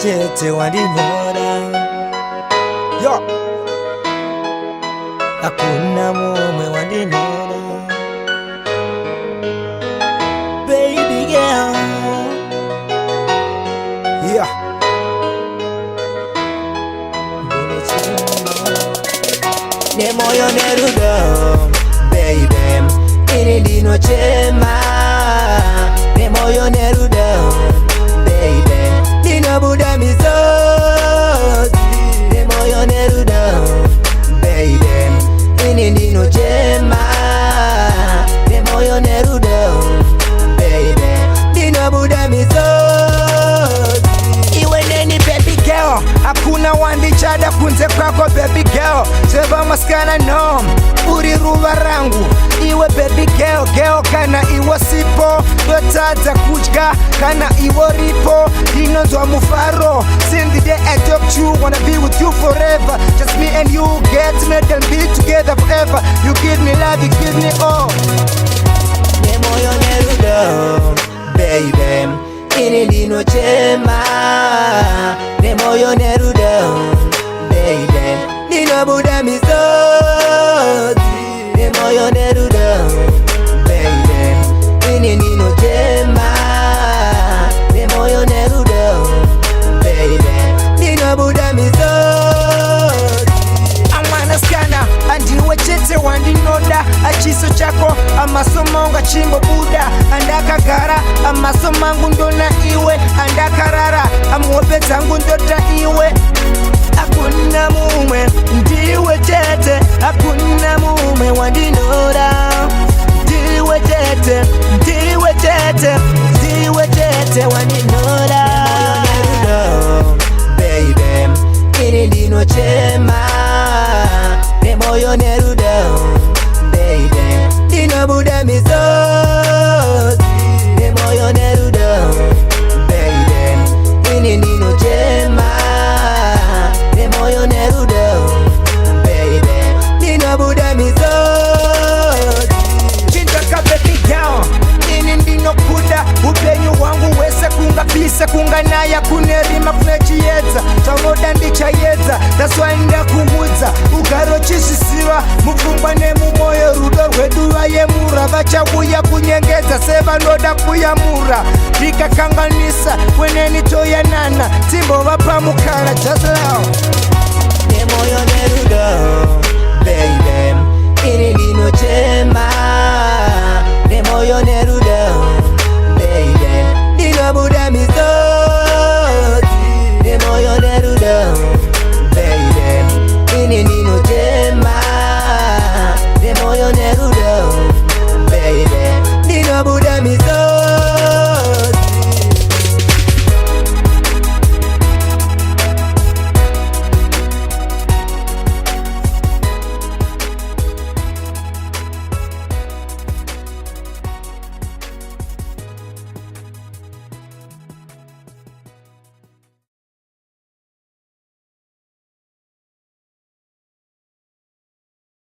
chete wandinora. Yo, hakuna mumwe wandinora. Baby girl, yeah. Ne moyo nerudo, baby, ini dino chema. Ne moyo nerudo, baby, dino buda mizozi. Ne moyo nerudo, baby, ini dino chema. Ne moyo nerudo, baby, dino buda mizozi. Iwe neni baby girl, hakuna wandichada kunze kwako baby girl. Seba maskana no, uri ruva rangu. Iwe baby girl, girl kana iwa sipo. Dotata kujka, kana iwa ripo. Dinonzwa mufaro, since the day I talk to you, wanna be with you forever. Just me and you, get made and be together forever. You give me love, you give me all. Ne moyo nerudo, baby, ini dino chema. Ne moyo nerudo, baby, dino buda mizozi. Ne moyo nerudo, baby, ini dino chema. Ne moyo nerudo, baby, dino buda mizozi. Amwana skana, andiwe chete wandinoda. Achiso chako, amasomonga chimbo buda. Andakagara, amasomangu ndona iwe. Andakarara, amwope zangu ndota iwe. Hakuna mume, ndiwe chete. Hakuna mume wandinora. Ndiwe chete, ndiwe chete, ndiwe chete wandinora. Baby, ini dino chema. Ne moyo nerudo, baby, dino buda mizozi. Ne moyo nerudo, baby, ini dino chema. Ne moyo nerudo, baby, dino buda mizozi. Chintaka baby girl, ini ndino kuda. Upenyu wangu wese kunga pisa kunga naya kunerima kunechiyedza. Tamoda ndichayedza, that's why ndakumudza. Ugaro chishisiwa, mupfungwa nemumoyo. Rudo rwedu vayemura, vachakuya kunyengedza sevanoda kuyamura. Ndikakanganisa, kweneni toyanana. Timbo vapamukana, just love. Ne moyo nerudo, baby, ini dino chema.